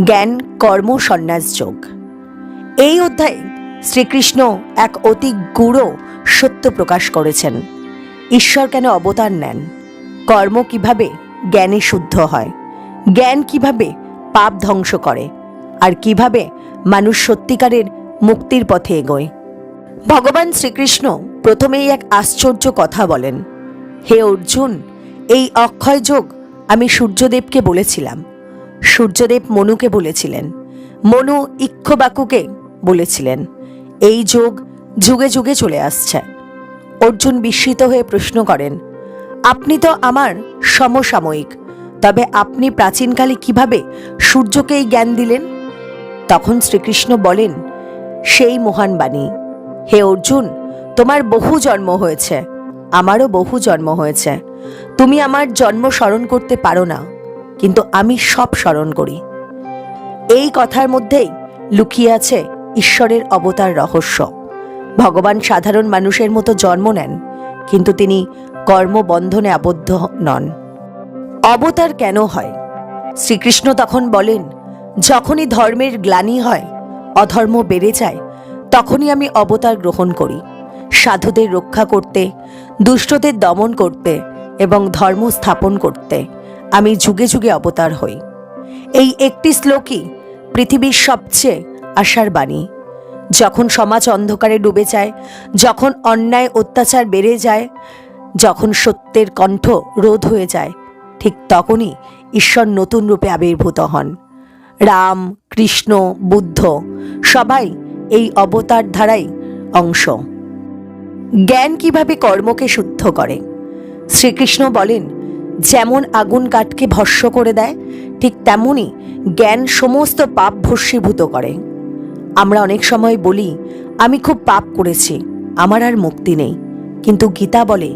জ্ঞান কর্ম সন্ন্যাস যোগ। এই অধ্যায়ে শ্রীকৃষ্ণ এক অতি গূঢ় সত্য প্রকাশ করেছেন। ঈশ্বর কেন অবতার নেন, কর্ম কিভাবে জ্ঞানে শুদ্ধ হয়, জ্ঞান কিভাবে পাপ ধ্বংস করে, আর কিভাবে মানুষ সত্যিকারের মুক্তির পথে এগোয়। ভগবান শ্রীকৃষ্ণ প্রথমেই এক আশ্চর্য কথা বলেন। হে অর্জুন, এই অক্ষয় যোগ আমি সূর্যদেবকে বলেছিলাম, সূর্যদেব মনুকে বলেছিলেন, মনু ইক্ষ্বাকুকে বলেছিলেন। এই যোগ যুগে যুগে চলে আসছে। অর্জুন বিস্মিত হয়ে প্রশ্ন করেন, আপনি তো আমার সমসাময়িক, তবে আপনি প্রাচীনকালে কিভাবে সূর্যকে এই জ্ঞান দিলেন? তখন শ্রীকৃষ্ণ বলেন, সেই মহান বাণী, হে অর্জুন, তোমার বহু জন্ম হয়েছে, আমারও বহু জন্ম হয়েছে। তুমি আমার জন্ম স্মরণ করতে পারো না, কিন্তু আমি সব স্মরণ করি। এই কথার মধ্যেই লুকিয়ে আছে ঈশ্বরের অবতার রহস্য। ভগবান সাধারণ মানুষের মতো জন্ম নেন, কিন্তু তিনি কর্মবন্ধনে আবদ্ধ নন। অবতার কেন হয়? শ্রীকৃষ্ণ তখন বলেন, যখনই ধর্মের গ্লানি হয়, অধর্ম বেড়ে যায়, তখনই আমি অবতার গ্রহণ করি, সাধুদের রক্ষা করতে, দুষ্টদের দমন করতে এবং ধর্ম স্থাপন করতে আমি যুগে যুগে অবতার হই। এই একটি শ্লোকই পৃথিবীর সবচেয়ে আশার বাণী। যখন সমাজ অন্ধকারে ডুবে যায়, যখন অন্যায় অত্যাচার বেড়ে যায়, যখন সত্যের কণ্ঠ রোধ হয়ে যায়, ঠিক তখনই ঈশ্বর নতুন রূপে আবির্ভূত হন। রাম, কৃষ্ণ, বুদ্ধ সবাই এই অবতার ধারাই অংশ। জ্ঞান কিভাবে কর্মকে শুদ্ধ করে? শ্রীকৃষ্ণ বলেন, যেমন আগুন কাঠকে ভস্ম করে দেয়, ঠিক তেমনই জ্ঞান সমস্ত পাপ ভস্মীভূত করে। আমরা অনেক সময় বলি, আমি খুব পাপ করেছি, আমার আর মুক্তি নেই। কিন্তু গীতা বলে,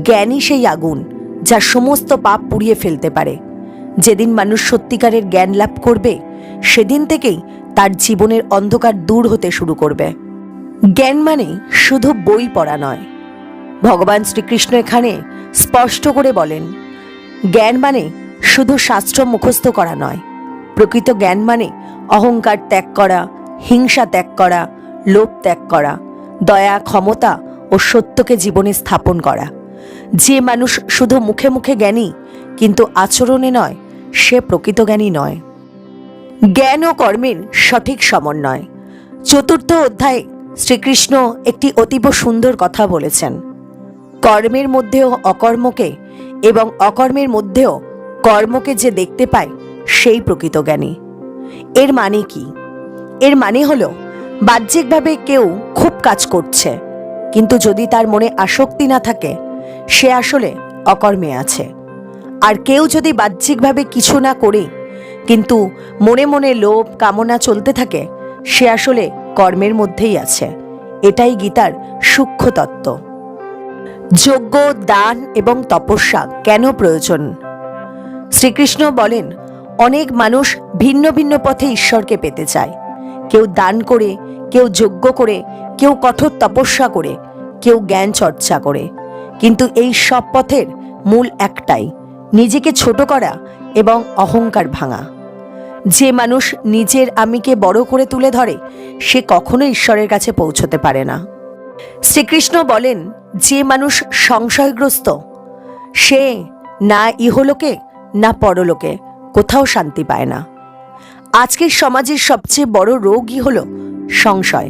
জ্ঞানই সেই আগুন যা সমস্ত পাপ পুড়িয়ে ফেলতে পারে। যেদিন মানুষ সত্যিকারের জ্ঞান লাভ করবে, সেদিন থেকেই তার জীবনের অন্ধকার দূর হতে শুরু করবে। জ্ঞান মানে শুধু বই পড়া নয়। ভগবান শ্রীকৃষ্ণ এখানে স্পষ্ট করে বলেন, জ্ঞান মানে শুধু শাস্ত্র মুখস্থ করা নয়। প্রকৃত জ্ঞান মানে অহংকার ত্যাগ করা, হিংসা ত্যাগ করা, লোভ ত্যাগ করা, দয়া, ক্ষমতা ও সত্যকে জীবনে স্থাপন করা। যে মানুষ শুধু মুখে মুখে জ্ঞানী কিন্তু আচরণে নয়, সে প্রকৃত জ্ঞানী নয়। জ্ঞান ও কর্মের সঠিক সমন্বয়। চতুর্থ অধ্যায়ে শ্রীকৃষ্ণ একটি অতীব সুন্দর কথা বলেছেন। কর্মের মধ্যেও অকর্মকে এবং অকর্মের মধ্যেও কর্মকে যে দেখতে পায়, সেই প্রকৃত জ্ঞানী। এর মানে কি? এর মানে হলো, বাহ্যিকভাবে কেউ খুব কাজ করছে, কিন্তু যদি তার মনে আসক্তি না থাকে, সে আসলে অকর্মে আছে। আর কেউ যদি বাহ্যিকভাবে কিছু না করে কিন্তু মনে মনে লোভ কামনা চলতে থাকে, সে আসলে কর্মের মধ্যেই আছে। এটাই গীতার সূক্ষ্ম তত্ত্ব। যজ্ঞ, দান এবং তপস্যা কেন প্রয়োজন? শ্রীকৃষ্ণ বলেন, অনেক মানুষ ভিন্ন ভিন্ন পথে ঈশ্বরকে পেতে চায়। কেউ দান করে, কেউ যজ্ঞ করে, কেউ কঠোর তপস্যা করে, কেউ জ্ঞান চর্চা করে। কিন্তু এই সব পথের মূল একটাই, নিজেকে ছোট করা এবং অহংকার ভাঙা। যে মানুষ নিজের আমিকে বড় করে তুলে ধরে, সে কখনো ঈশ্বরের কাছে পৌঁছতে পারে না। শ্রীকৃষ্ণ বলেন, যে মানুষ সংশয়গ্রস্ত, সে না ইহলোকে না পরলোকে কোথাও শান্তি পায় না। আজকের সমাজের সবচেয়ে বড় রোগই হলো সংশয়।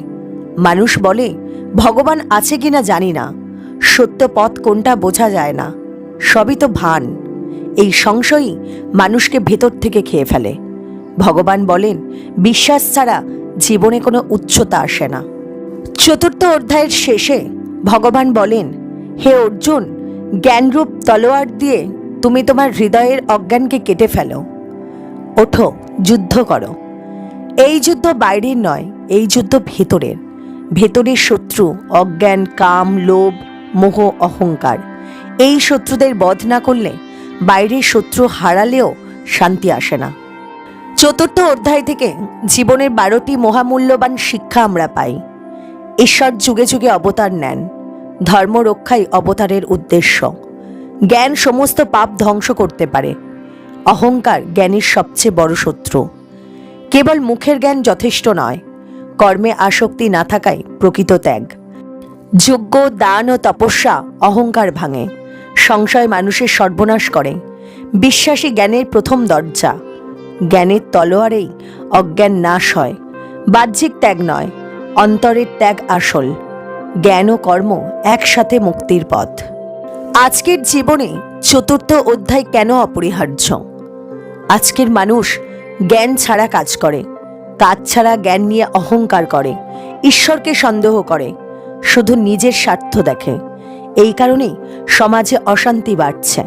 মানুষ বলে, ভগবান আছে কিনা জানি না, সত্য পথ কোনটা বোঝা যায় না, সবই তো ভান। এই সংশয়ই মানুষকে ভেতর থেকে খেয়ে ফেলে। ভগবান বলেন, বিশ্বাস ছাড়া জীবনে কোনো উচ্চতা আসে না। চতুর্থ অধ্যায়ের শেষে ভগবান বলেন, হে অর্জুন, জ্ঞানরূপ তলোয়ার দিয়ে তুমি তোমার হৃদয়ের অজ্ঞানকে কেটে ফেলো। ওঠো, যুদ্ধ করো। এই যুদ্ধ বাইরের নয়, এই যুদ্ধ ভেতরের। ভেতরের শত্রু অজ্ঞান, কাম, লোভ, মোহ, অহংকার। এই শত্রুদের বধ না করলে, বাইরের শত্রু হারালেও শান্তি আসে না। চতুর্থ অধ্যায় থেকে জীবনের 12টি মহামূল্যবান শিক্ষা আমরা পাই। ঈশ্বর যুগে যুগে অবতার নেন, ধর্ম রক্ষাই অবতারের উদ্দেশ্য। জ্ঞান সমস্ত পাপ ধ্বংস করতে পারে, অহংকার জ্ঞানের সবচেয়ে বড় শত্রু। কেবল মুখের জ্ঞান যথেষ্ট নয়, কর্মে আসক্তি না থাকাই প্রকৃত ত্যাগ। যজ্ঞ, দান ও তপস্যা অহংকার ভাঙে, সংশয় মানুষের সর্বনাশ করে। বিশ্বাসী জ্ঞানের প্রথম দরজা। জ্ঞানের তলোয়ারেই অজ্ঞান নাশ হয়। বাহ্যিক ত্যাগ নয়, অন্তরের ত্যাগ আসল। জ্ঞান ও কর্ম একসাথে মুক্তির পথ। আজকের জীবনে চতুর্থ অধ্যায় কেন অপরিহার্য? আজকের মানুষ জ্ঞান ছাড়া কাজ করে, কাজ ছাড়া জ্ঞান নিয়ে অহংকার করে, ঈশ্বরকে সন্দেহ করে, শুধু নিজের স্বার্থ দেখে। এই কারণেই সমাজে অশান্তি বাড়ছে।